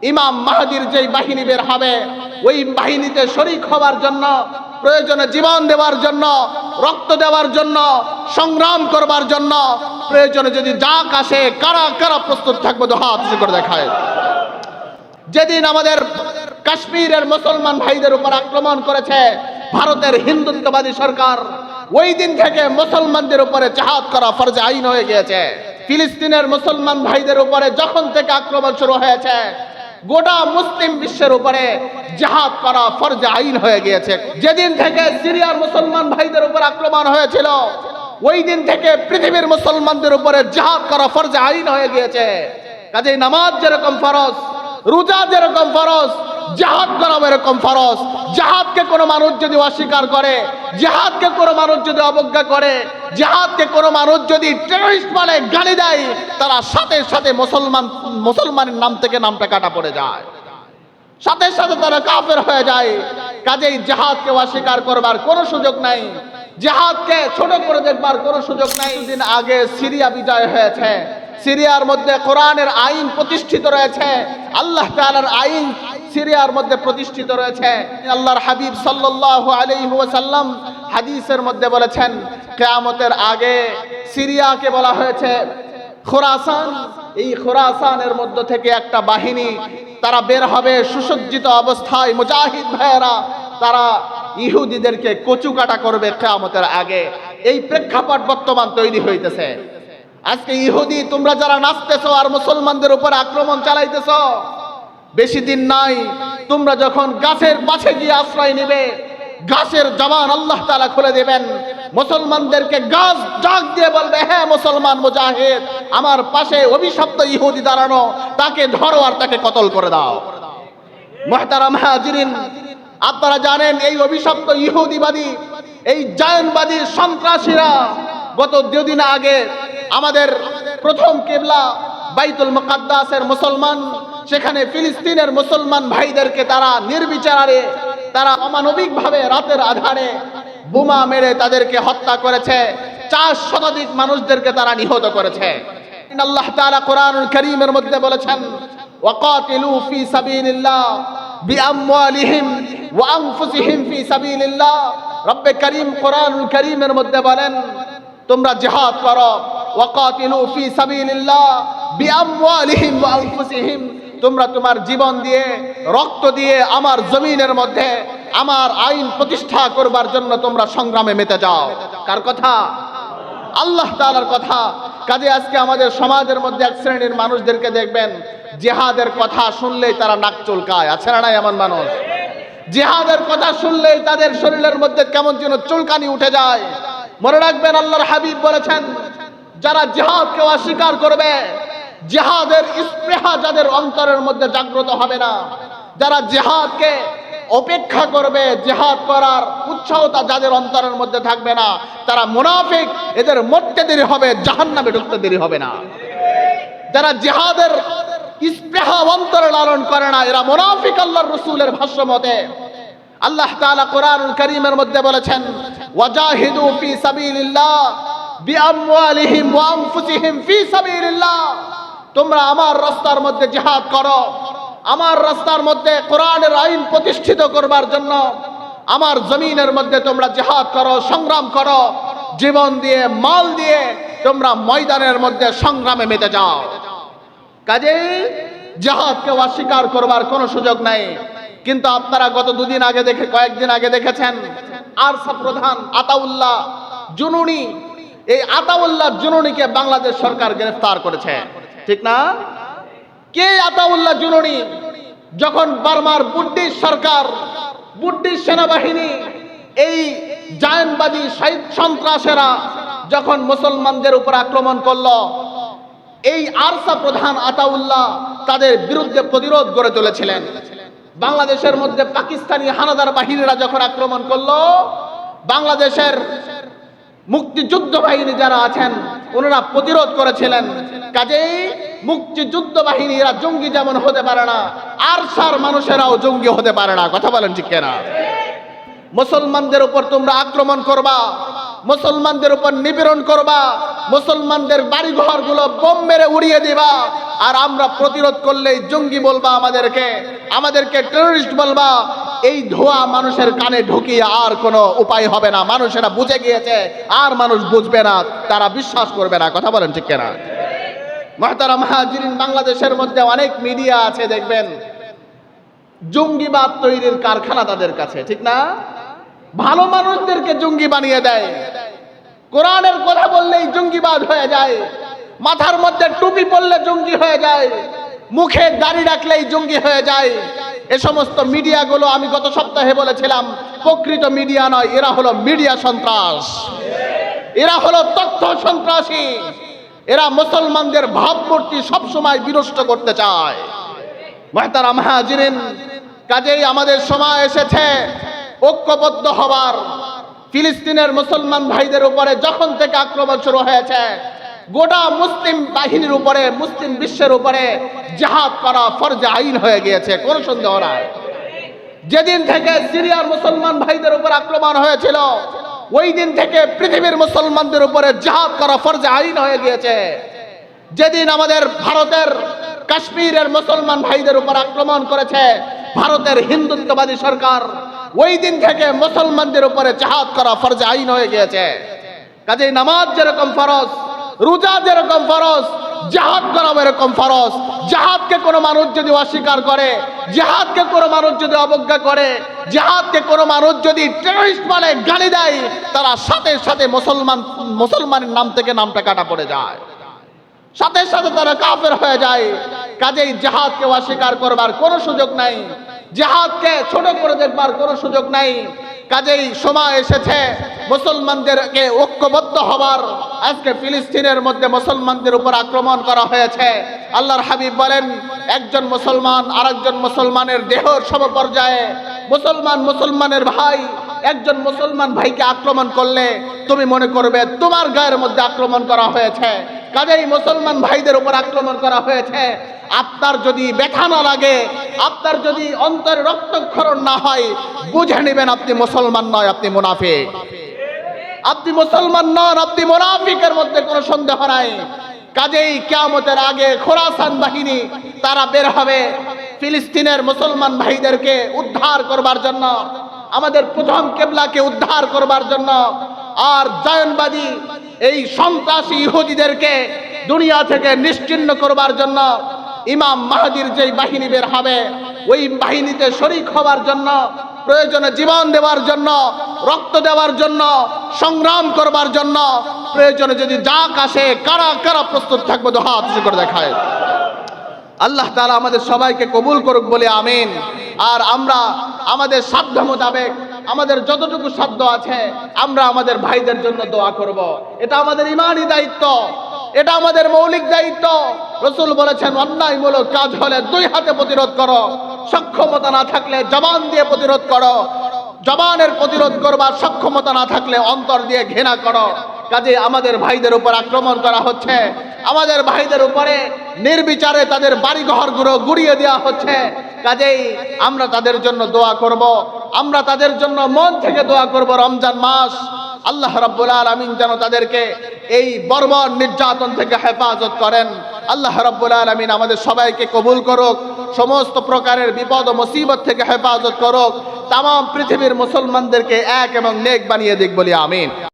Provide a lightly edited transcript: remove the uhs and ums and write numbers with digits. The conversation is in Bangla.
ইমাম মাহদির যেই বাহিনী বের হবে ওই বাহিনীতে শরীক হওয়ার জন্য, প্রয়োজনে জীবন দেওয়ার জন্য, রক্ত দেওয়ার জন্য, সংগ্রাম করবার জন্য, প্রয়োজনে যদি যাক আসে কারা কারা প্রস্তুত থাকবে তো হাত উঁচু করে দেখায়। যেদিন আমাদের কাশ্মীরের মুসলমান ভাইদের উপর আক্রমণ করেছে ভারতের হিন্দুত্ববাদী সরকার, ওই দিন থেকে মুসলমানদের উপরে জিহাদ করা ফরজে আইন হয়ে গিয়েছে। ফিলিস্তিনের মুসলমান ভাইদের উপরে যখন থেকে আক্রমণ শুরু হয়েছে, গোটা মুসলিম বিশ্বের উপরে জিহাদ করা ফরজে আইন হয়ে গিয়েছে। যেদিন থেকে সিরিয়ার মুসলমান ভাইদের উপর আক্রমণ হয়েছিল, ওই দিন থেকে পৃথিবীর মুসলমানদের উপরে জিহাদ করা ফরজে আইন হয়ে গিয়েছে। কাজেই নামাজ যেরকম ফরজ, রোজা যেরকম ফরজ, জিহাদ করা এরকম ফরজ। জিহাদকে কোনো মানুষ যদি অস্বীকার করে, জিহাদকে কোনো মানুষ যদি অবজ্ঞা করে, জিহাদকে কোনো মানুষ যদি টেররিস্ট বলে, গালি দেয়, তারা সাথে সাথে মুসলমানের নাম থেকে নামটা কাটা পড়ে যায়, সাথে সাথে তারা কাফের হয়ে যায়। কাজেই জিহাদকে অস্বীকার করবার কোনো সুযোগ নাই, জিহাদকে ছোট করে দেখবার কোনো সুযোগ নাই। দিন আগে সিরিয়া বিজয় হয়েছে, সিরিয়ার মধ্যে কোরআনের আইন প্রতিষ্ঠিত রয়েছে, আল্লাহ তাআলার আইন সিরিয়ার মধ্যে প্রতিষ্ঠিত রয়েছে। আল্লাহর হাবিব সাল্লাল্লাহু আলাইহি ওয়াসাল্লাম হাদিসের মধ্যে বলেছেন, কিয়ামতের আগে সিরিয়াকে বলা হয়েছে খোরাসান। এই খোরাসানের মধ্য থেকে একটা বাহিনী তারা বের হবে সুসজ্জিত অবস্থায়, মুজাহিদ ভাইয়েরা, তারা ইহুদিদেরকে কচু কাটা করবে কিয়ামতের আগে। এই প্রেক্ষাপট বর্তমান তৈরি হইতেছে। আজকে ইহুদি তোমরা যারা নাচতেছো আর মুসলমানদের উপর আক্রমণ চালাইতেছো, বেশি দিন নাই তোমরা যখন গাছের পাশে গিয়ে আশ্রয় নেবে, গাছের জবান আল্লাহ তাআলা খুলে দেবেন, মুসলমানদেরকে গাছ ডাক দিয়ে বলবে, হ্যাঁ মুসলমান মুজাহিদ, আমার পাশে অভিশপ্ত ইহুদি দাঁড়ানো, তাকে ধরো আর তাকে কতল করে দাও। মুহতারাম হাজিরিন, আপনারা জানেন এই অভিশপ্ত ইহুদিবাদী, এই জায়নবাদী সন্ত্রাসীরা গত দুদিন আগে আমাদের প্রথম কিবলা বাইতুল মুকাদ্দাসের মুসলমান, সেখানে ফিলিস্তিনের মুসলমান ভাইদেরকে তারা নির্বিচারে, তারা অমানবিকভাবে রাতের আধারে বোমা মেরে তাদেরকে হত্যা করেছে। 4 শতাধিক মানুষদেরকে তারা নিহত করেছে। আল্লাহ তাআলা কোরআনুল কারীমের মধ্যে বলেছেন, ওয়াকাতিলু ফি সাবিলিল্লাহ বিআমওয়ালিহিম ওয়া আনফুসিহিম ফি সাবিলিল্লাহ। রব্বে কারীম কোরআনুল কারীমের মধ্যে বলেন, তোমরা জিহাদ করো, ওয়াকাতিলু ফি সাবিলিল্লাহ বিআমওয়ালিহিম ওয়া আনফুসিহিম, তোমরা তোমার জীবন দিয়ে, রক্ত দিয়ে আমার জমিনের মধ্যে আমার আইন প্রতিষ্ঠা করবার জন্য তোমরা সংগ্রামে মেতে যাও। কার কথা? আল্লাহ তাআলার কথা। কাজে আজকে আমাদের সমাজের মধ্যে এক শ্রেণীর মানুষদেরকে দেখবেন, জিহাদের কথা শুনলেই তারা নাক চুলকায়। আছে না নাই এমন মানুষ? জিহাদের কথা শুনলেই তাদের শরীরের মধ্যে কেমন যেন চুলকানি উঠে যায়। মনে রাখবেন, আল্লাহর হাবিব বলেছেন, যারা জিহাদকে অস্বীকার করবে, জিহাদের স্পৃহা যাদের অন্তরের মধ্যে জাগ্রত হবে না, যারা জিহাদকে অপেক্ষা করবে, জিহাদ করার উৎসাহতা যাদের অন্তরের মধ্যে থাকবে না, তারা মুনাফিক। এদের মরতে দেরি হবে, জাহান্নামে ঢুকতে দেরি হবে না। যারা জিহাদের স্পৃহা অন্তরে লালন করে না, এরা মুনাফিক। আল্লাহর রাসূলের ভাষ্য মতে আল্লাহ তাআলা কোরআনুল কারীমের মধ্যে বলেছেন, ওয়াজাহিদু ফি সাবিলিল্লাহ বিআমওয়ালিহিম ওয়া আনফুসিহিম ফি সাবিলিল্লাহ। তোমরা আমার রাস্তার মধ্যে জিহাদ করো, আমার রাস্তার মধ্যে কোরআনের আইন প্রতিষ্ঠিত করবার জন্য আমার জমিনের মধ্যে তোমরা জিহাদ করো, সংগ্রাম করো, জীবন দিয়ে, মাল দিয়ে তোমরা ময়দানের মধ্যে সংগ্রামে মেতে যাও। কাজেই জিহাদকে অস্বীকার করবার কোনো সুযোগ নাই। কিন্তু আপনারা গত কয়েকদিন আগে দেখেছেন, আরসা প্রধান আতাউল্লাহ জুনুনি, এই আতাউল্লাহ জুনুনিকে বাংলাদেশ সরকার গ্রেফতার করেছে, ঠিক না? কে আতাউল্লাহ জুনুনি? যখন বার্মার বুড্ডির সরকার, বুড্ডির সেনাবাহিনী, এই জায়নবাদী সন্ত্রাসেরা যখন মুসলমানদের উপর আক্রমণ করলো, এই আরসা প্রধান আতাউল্লাহ তাদের বিরুদ্ধে প্রতিরোধ গড়ে তুলেছিলেন। বাংলাদেশের মধ্যে পাকিস্তানি হানাদার বাহিনীরা যখন আক্রমণ করলো, বাংলাদেশের মুক্তিযুদ্ধ বাহিনী যারা আছেন ওনারা প্রতিরোধ করেছিলেন। কাজেই মুক্তিযুদ্ধ বাহিনীরা জঙ্গি যেমন হতে পারে না, আরসার মানুষেরাও জঙ্গি হতে পারে না। কথা বলেন ঠিক কিনা? মুসলমানদের উপর তোমরা আক্রমণ করবা, মুসলমানদের উপর নিপীড়ন করবা, মুসলমানদের বাড়িঘরগুলো বোম মেরে উড়িয়ে দিবা, আর আমরা প্রতিরোধ করলেই জঙ্গি বলবা, আমাদেরকে টেররিস্ট বলবা। এই ধোঁয়া মানুষের কানে ঢুকিয়ে আর কোনো উপায় হবে না। মানুষেরা বুঝে গিয়েছে, আর মানুষ বুঝবে না, তারা বিশ্বাস করবে না। কথা বলেন ঠিক কিনা? মুহতারাম হাজিরিন, বাংলাদেশের মধ্যে অনেক মিডিয়া আছে, দেখবেন জঙ্গিবাদ তৈরির কারখানা তাদের কাছে, ঠিক না? ভালো মানুষদেরকে জঙ্গি বানিয়ে দেয়। কোরআনের কথা বললেই জঙ্গিবাদ হয়ে যায়, মাথার মধ্যে টুপি পরলে জঙ্গি হয়ে যায়, মুখে দাড়ি রাখলেই জঙ্গি হয়ে যায়। এ সমস্ত মিডিয়াগুলো আমি গত সপ্তাহে বলেছিলাম, প্রকৃত মিডিয়া নয়, এরা হলো মিডিয়া সন্ত্রাস, এরা হলো তথ্য সন্ত্রাসী, এরা মুসলমানদের ভাবমূর্তি সবসময় বিনষ্ট করতে চায়। মুহতারাম হাজিরিন, কাজেই আমাদের সময় এসেছে ঐক্যবদ্ধ হবার। ফিলিস্তিনের মুসলমান ভাইদের উপরে যখন থেকে আক্রমণ শুরু হয়েছে, গোটা মুসলিম বাহিনীর উপরে, মুসলিম বিশ্বের উপরে জিহাদ করা ফরজে আইন হয়ে গিয়েছে, কোনো সন্দেহ নাই। যেদিন থেকে সিরিয়ার মুসলমান ভাইদের উপর আক্রমণ হয়েছিল, ওই দিন থেকে পৃথিবীর মুসলমানদের উপরে জিহাদ করা ফরজে আইন হয়ে গিয়েছে। যেদিন আমাদের ভারতের কাশ্মীরের মুসলমান ভাইদের উপর আক্রমণ করেছে ভারতের হিন্দুত্ববাদী সরকার, ওই দিন থেকে মুসলমানদের উপরে জিহাদ করা ফরজ আইন হয়ে গিয়েছে। কাজেই নামাজ যেরকম ফরজ, রোজা যেরকম ফরজ, জিহাদ করা এরকম ফরজ। জিহাদকে কোনো মানুষ যদি অস্বীকার করে, জিহাদকে কোনো মানুষ যদি অবজ্ঞা করে, জিহাদকে কোনো মানুষ যদি টেররিস্ট বলে, গালি দেয়, তারা সাথে সাথে মুসলমানের নাম থেকে নামটা কাটা পড়ে যায়, সাথে সাথে তারা কাফের হয়ে যায়। কাজেই জিহাদকে অস্বীকার করবার কোনো সুযোগ নাই, জিহাদকে ছোট করে দেখবার কোনো সুযোগ নাই। কাজেই সময় এসেছে মুসলমানদেরকে ঐক্যবদ্ধ হবার। আজকে ফিলিস্তিনের মধ্যে মুসলমানদের উপর আক্রমণ করা হয়েছে। আল্লাহর হাবিব বলেন, একজন মুসলমান আরেকজন মুসলমানের দেহর সমপর্যায়ে। মুসলমানের ভাই একজন মুসলমান ভাইকে আক্রমণ করলে তুমি মনে করবে তোমার গায়ের মধ্যে আক্রমণ করা হয়েছে। কাজেই মুসলমান ভাইদের উপর আক্রমণ করা হয়েছে, আপনার যদি ব্যথা না লাগে, আপনার যদি অন্তরে রক্তক্ষরণ না হয়, বুঝে নেবেন আপনি মুসলমান নয়, আপনি মুনাফিক। আপনি মুসলমান নন, আপনি মুনাফিকের মধ্যে কোনো সন্দেহ নাই। কাজেই কিয়ামতের আগে খোরাসান বাহিনী তারা বের হবে ফিলিস্তিনের মুসলমান ভাইদেরকে উদ্ধার করবার জন্য, আমাদের প্রথম কেবলাকে উদ্ধার করবার জন্য, আর জায়নবাদী এই সন্ত্রাসী ইহুদিদেরকে দুনিয়া থেকে নিশ্চিহ্ন করবার জন্য ইমাম মাহদির যেই বাহিনী বের হবে, ওই বাহিনীতে শরীক হবার জন্য, প্রয়োজনে জীবন দেওয়ার জন্য, রক্ত দেওয়ার জন্য, সংগ্রাম করবার জন্য, প্রয়োজনে যদি যাক আসে, কারা কারা প্রস্তুত থাকবে, তো হাত উঁচু করে দেখায়। আল্লাহ তাআলা আমাদের সবাইকে কবুল করুক বলে আমিন। আর আমরা আমাদের সাধ্য মোতাবেক, আমাদের যতটুকু সাধ্য আছে, আমরা আমাদের ভাইদের জন্য দোয়া করব। এটা আমাদের ইমানি দায়িত্ব, এটা আমাদের মৌলিক দায়িত্ব। রাসূল বলেছেন, অন্যায়মূলক কাজ হলে দুই হাতে প্রতিরোধ করো, সক্ষমতা না থাকলে জবান দিয়ে প্রতিরোধ করো, জবানের প্রতিরোধ করবার সক্ষমতা না থাকলে অন্তর দিয়ে ঘৃণা করো। কাজে আমাদের ভাইদের উপর আক্রমণ করা হচ্ছে, আমাদের ভাইদের উপরে নির্বিচারে তাদের বাড়িঘরগুলো গুড়িয়ে দেওয়া হচ্ছে। কাজেই আমরা তাদের জন্য দোয়া করব, আমরা তাদের জন্য মন থেকে দোয়া করব। রমজান মাস, আল্লাহ রাব্বুল আলামিন যেন তাদেরকে এই বর্বর নির্যাতন থেকে হেফাজত করেন। আল্লাহ রাব্বুল আলামিন আমাদের সবাইকে কবুল করুক, সমস্ত প্রকারের বিপদ ও মুসিবত থেকে হেফাজত করুক, তামাম পৃথিবীর মুসলমানদেরকে এক এবং নেক বানিয়ে দিক বলি আমিন।